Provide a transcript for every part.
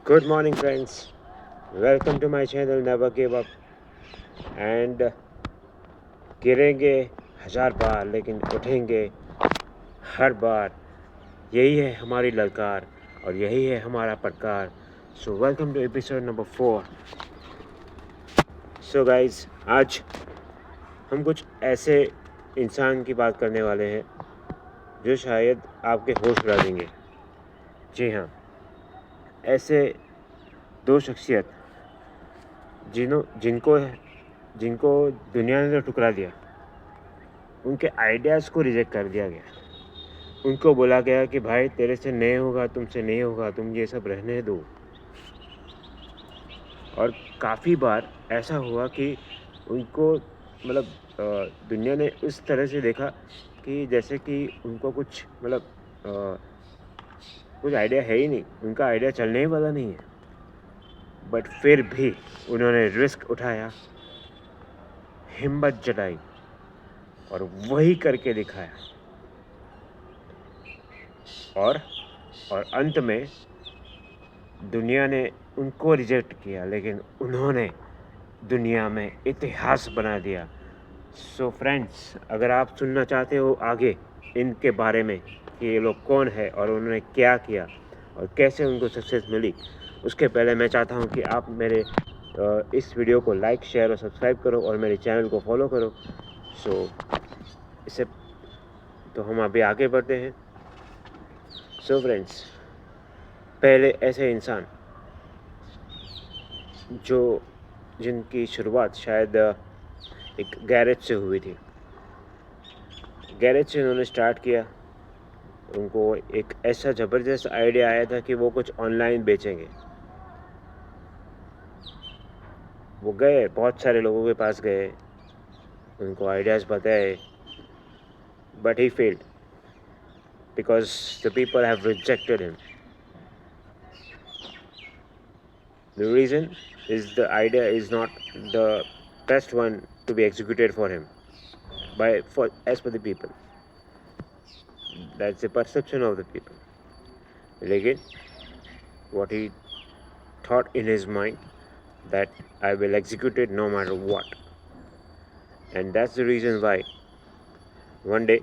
Good morning, friends. Welcome to my channel Never Give Up. And गिरेंगे हजार बार लेकिन उठेंगे हर बार, यही है हमारी ललकार और यही है हमारा प्रकार. So welcome to episode number 4. So guys, आज हम कुछ ऐसे इंसान की बात करने वाले हैं जो शायद आपके होश उड़ा देंगे. जी हाँ, ऐसे दो शख्सियत जिनको जिनको दुनिया ने तो ठुकरा दिया, उनके आइडियाज़ को रिजेक्ट कर दिया गया. उनको बोला गया कि भाई तेरे से नहीं होगा, तुमसे नहीं होगा, तुम ये सब रहने दो. और काफ़ी बार ऐसा हुआ कि उनको दुनिया ने उस तरह से देखा कि जैसे कि उनको कुछ कुछ आइडिया है ही नहीं, उनका आइडिया चलने ही वाला नहीं है. बट फिर भी उन्होंने रिस्क उठाया, हिम्मत जताई और वही करके दिखाया. और अंत में दुनिया ने उनको रिजेक्ट किया, लेकिन उन्होंने दुनिया में इतिहास बना दिया. सो फ्रेंड्स, अगर आप सुनना चाहते हो आगे इनके बारे में कि ये लोग कौन है और उन्होंने क्या किया और कैसे उनको सक्सेस मिली, उसके पहले मैं चाहता हूँ कि आप मेरे इस वीडियो को लाइक, शेयर और सब्सक्राइब करो और मेरे चैनल को फॉलो करो. सो इससे तो हम अभी आगे बढ़ते हैं. सो फ्रेंड्स, पहले ऐसे इंसान जिनकी शुरुआत शायद एक गैरेज से हुई थी. गैरेज से उन्होंने स्टार्ट किया. उनको एक ऐसा ज़बरदस्त आइडिया आया था कि वो कुछ ऑनलाइन बेचेंगे. वो गए, बहुत सारे लोगों के पास गए, उनको आइडियाज़ बताए, but he failed because the people have rejected him. The reason is the idea is not the best one to be executed for him as per the people. That's the perception of the people. लेकिन what he thought in his mind that I will execute it no matter what. And that's the reason why one day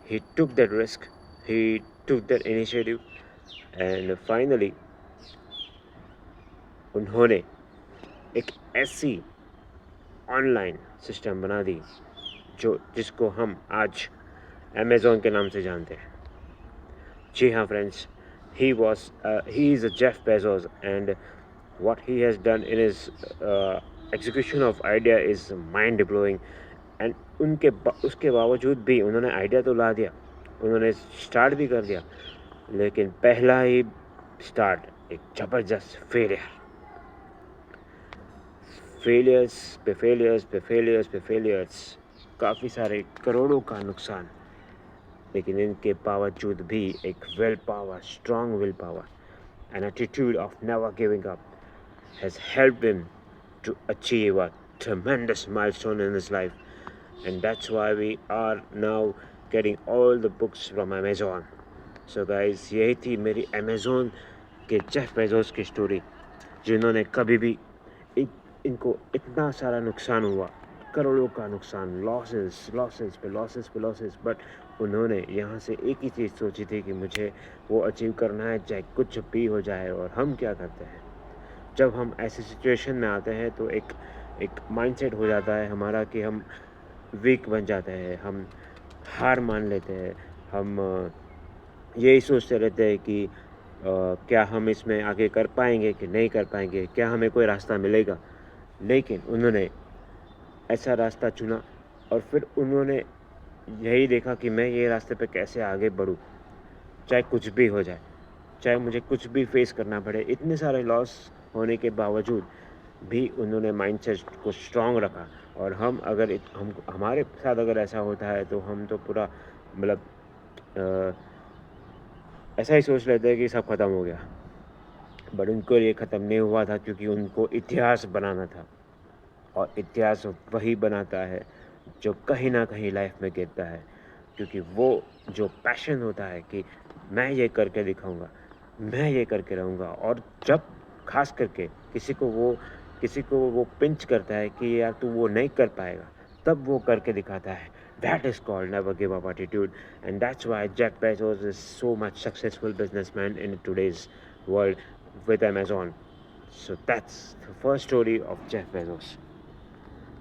he took that risk, he took that initiative, and finally उन्होंने एक ऐसी online system बना दी जिसको हम आज Amazon के नाम से जानते हैं. जी हाँ friends, he is a Jeff Bezos, and what he has done in his execution of idea is mind blowing. and उसके बावजूद भी उन्होंने आइडिया तो ला दिया, उन्होंने स्टार्ट भी कर दिया, लेकिन पहला ही स्टार्ट एक ज़बरदस्त फेलियर्स पे फेलियर्स, काफ़ी सारे करोड़ों का नुकसान. लेकिन इनके बावजूद भी एक strong will power, an attitude of never giving up has helped him to achieve a tremendous milestone in his life. And that's why we are now getting all the books from Amazon. So guys, यही थी मेरी Amazon के Jeff Bezos की story, जिन्होंने कभी भी इनको इतना सारा नुकसान हुआ, करोड़ों का नुकसान, लॉसेस, बट उन्होंने यहाँ से एक ही चीज़ सोची थी कि मुझे वो अचीव करना है, चाहे कुछ भी हो जाए. और हम क्या करते हैं, जब हम ऐसी सिचुएशन में आते हैं तो एक माइंडसेट हो जाता है हमारा कि हम वीक बन जाते हैं, हम हार मान लेते हैं, हम यही सोचते रहते हैं कि क्या हम इसमें आगे कर पाएंगे कि नहीं कर पाएंगे, क्या हमें कोई रास्ता मिलेगा. लेकिन उन्होंने ऐसा रास्ता चुना और फिर उन्होंने यही देखा कि मैं ये रास्ते पे कैसे आगे बढ़ूँ, चाहे कुछ भी हो जाए, चाहे मुझे कुछ भी फेस करना पड़े. इतने सारे लॉस होने के बावजूद भी उन्होंने माइंडसेट को स्ट्रांग रखा. और हमारे साथ अगर ऐसा होता है तो हम तो पूरा ऐसा ही सोच लेते हैं कि सब ख़त्म हो गया. बट उनको ये ख़त्म नहीं हुआ था, क्योंकि उनको इतिहास बनाना था. और इतिहास वही बनाता है जो कहीं ना कहीं लाइफ में गिरता है, क्योंकि वो जो पैशन होता है कि मैं ये करके दिखाऊंगा, मैं ये करके रहूँगा। और जब ख़ास करके किसी को वो पिंच करता है कि यार तू वो नहीं कर पाएगा, तब वो करके दिखाता है। That is called never give up attitude, and that's why Jeff Bezos is so much successful businessman in today's world with Amazon. So that's the first story of Jeff Bezos.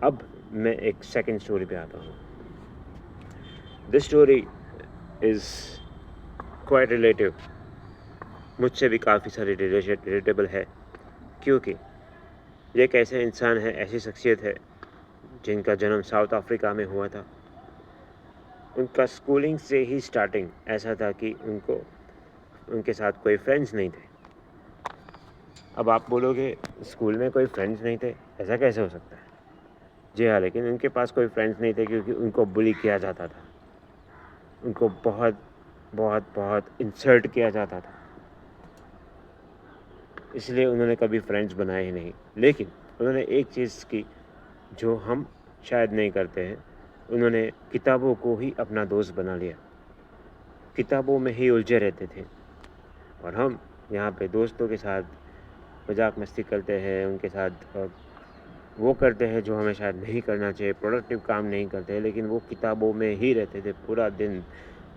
अब मैं एक सेकंड स्टोरी पे आता हूँ। This story is quite relative, मुझसे भी काफ़ी सारी रिलेटेबल है, क्योंकि ये एक ऐसे इंसान है, ऐसी शख्सियत है जिनका जन्म साउथ अफ्रीका में हुआ था। उनका स्कूलिंग से ही स्टार्टिंग ऐसा था कि उनके साथ कोई फ्रेंड्स नहीं थे। अब आप बोलोगे स्कूल में कोई फ्रेंड्स नहीं थे, ऐसा कैसे हो सकता है? जी हाँ, लेकिन उनके पास कोई फ्रेंड्स नहीं थे क्योंकि उनको बुली किया जाता था। उनको बहुत बहुत बहुत इंसल्ट किया जाता था, इसलिए उन्होंने कभी फ्रेंड्स बनाए ही नहीं। लेकिन उन्होंने एक चीज़ की जो हम शायद नहीं करते हैं, उन्होंने किताबों को ही अपना दोस्त बना लिया। किताबों में ही उलझे रहते थे और हम यहाँ पे दोस्तों के साथ मजाक मस्ती करते हैं, उनके साथ वो करते हैं जो हमें शायद नहीं करना चाहिए, प्रोडक्टिव काम नहीं करते हैं, लेकिन वो किताबों में ही रहते थे पूरा दिन।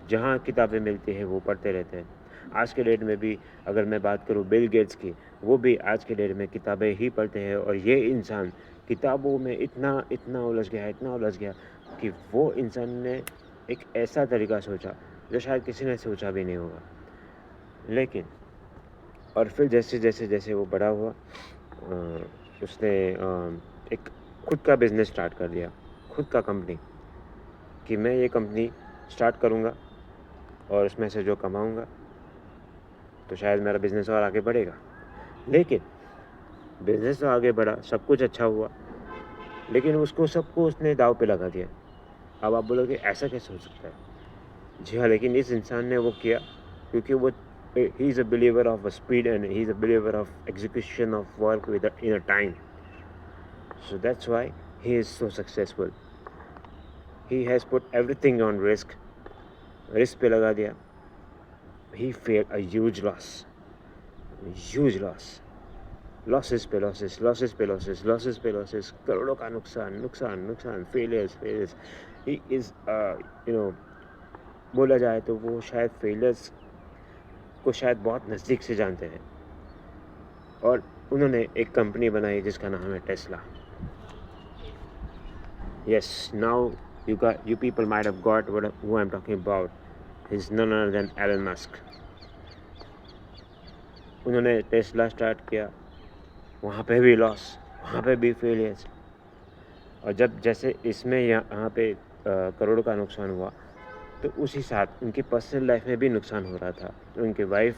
जहाँ किताबें मिलती हैं वो पढ़ते रहते हैं। आज के डेट में भी अगर मैं बात करूँ बिल गेट्स की, वो भी आज के डेट में किताबें ही पढ़ते हैं, और ये इंसान किताबों में इतना उलझ गया कि वो इंसान ने एक ऐसा तरीका सोचा जो शायद किसी ने सोचा भी नहीं होगा। लेकिन और फिर जैसे वो बड़ा हुआ, उसने एक खुद का बिज़नेस स्टार्ट कर दिया, खुद का कंपनी, कि मैं ये कंपनी स्टार्ट करूँगा और उसमें से जो कमाऊँगा तो शायद मेरा बिज़नेस और आगे बढ़ेगा। लेकिन बिज़नेस तो आगे बढ़ा, सब कुछ अच्छा हुआ, लेकिन सबको उसने दाँव पे लगा दिया। अब आप बोलोगे ऐसा कैसे हो सकता है? जी हाँ, लेकिन इस इंसान ने वो किया क्योंकि he is a believer of speed, and he is a believer of execution of work in a time. So that's why he is so successful. He has put everything on risk पे लगा दिया। ही फेयर्ड a huge loss, losses पे losses, करोड़ों का नुकसान, failures. He is बोला जाए तो वो शायद फेलियर्स को शायद बहुत नज़दीक से जानते हैं। और उन्होंने एक कंपनी बनाई जिसका नाम है Tesla. Yes, now you people might have got who I'm talking about. He's none other than Elon Musk. उन्होंने टेस्ला स्टार्ट किया, वहाँ पे भी लॉस, वहाँ पे भी फेलियर्स, और जब जैसे इसमें यहाँ पे करोड़ों का नुकसान हुआ, तो उसी साथ उनकी पर्सनल लाइफ में भी नुकसान हो रहा था। तो उनके वाइफ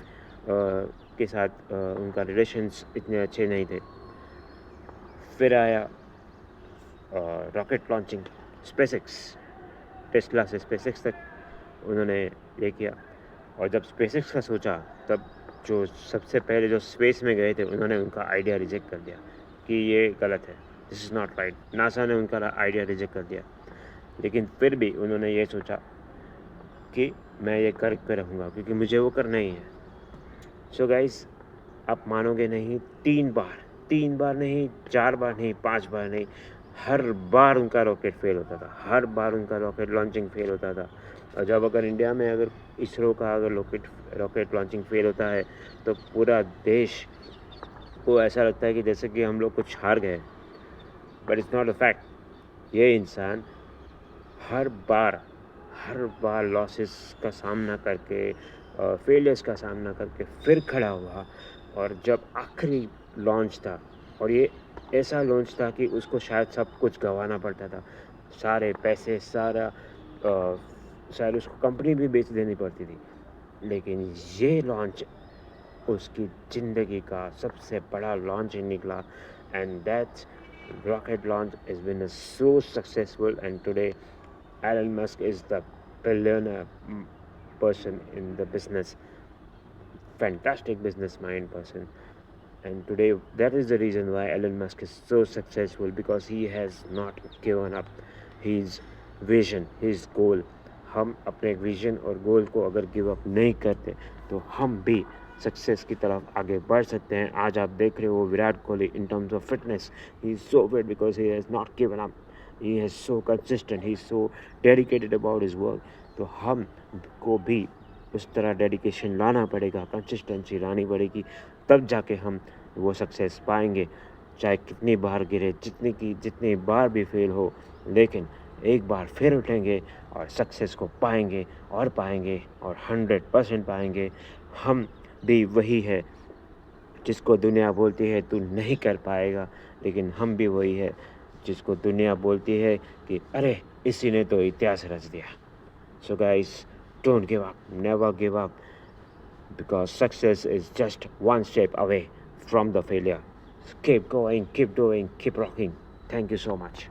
के साथ उनका रिलेशंस इतने अच्छे नहीं थे। फिर आया रॉकेट लॉन्चिंग, स्पेसएक्स। टेस्ला से स्पेसएक्स तक उन्होंने ये किया, और जब स्पेसएक्स का सोचा, तब जो सबसे पहले जो स्पेस में गए थे, उन्होंने उनका आइडिया रिजेक्ट कर दिया कि ये गलत है, this is not right. NASA ने उनका आइडिया रिजेक्ट कर दिया, लेकिन फिर भी उन्होंने ये सोचा कि मैं ये करके रहूँगा क्योंकि मुझे वो करना ही है। सो गाइस, आप मानोगे नहीं, 3 बार नहीं, 4 बार नहीं, 5 बार नहीं, हर बार उनका रॉकेट फेल होता था, हर बार उनका रॉकेट लॉन्चिंग फेल होता था। और जब अगर इंडिया में अगर इसरो का अगर रॉकेट लॉन्चिंग फेल होता है, तो पूरा देश को ऐसा लगता है कि जैसे कि हम लोग कुछ हार गए, but it's not a fact. ये इंसान हर बार लॉसेस का सामना करके, फेलियर्स का सामना करके फिर खड़ा हुआ, और जब आखिरी लॉन्च था, और ये ऐसा लॉन्च था कि उसको शायद सब कुछ गंवाना पड़ता था, सारे पैसे, शायद उसको कंपनी भी बेच देनी पड़ती थी, लेकिन ये लॉन्च उसकी ज़िंदगी का सबसे बड़ा लॉन्च निकला, and that's rocket launch has been so successful, and today Elon Musk is the billionaire person in the business, fantastic business mind person. And today that is the reason why Elon Musk is so successful, because he has not given up his vision, his goal. हम अपने vision और गोल को अगर give up नहीं करते, तो हम भी सक्सेस की तरफ आगे बढ़ सकते हैं। आज आप देख रहे हो Virat Kohli in terms of fitness, he is so fit because he has not given up, he is so consistent, he is so dedicated about his work. तो हम को भी उस तरह डेडिकेशन लाना पड़ेगा, कंसिस्टेंसी लानी पड़ेगी, तब जाके हम वो सक्सेस पाएँगे। चाहे कितनी बार गिरे, जितनी बार भी फेल हो, लेकिन एक बार फिर उठेंगे और सक्सेस को पाएँगे और पाएँगे और 100% पाएँगे। हम भी वही है जिसको दुनिया बोलती है तू नहीं कर पाएगा, लेकिन हम भी वही है जिसको दुनिया बोलती है कि अरे! इसी ने तो इतिहास रच दिया। So guys, don't give up, never give up, because success is just one step away from the failure. Keep going, keep doing, keep rocking. Thank you so much.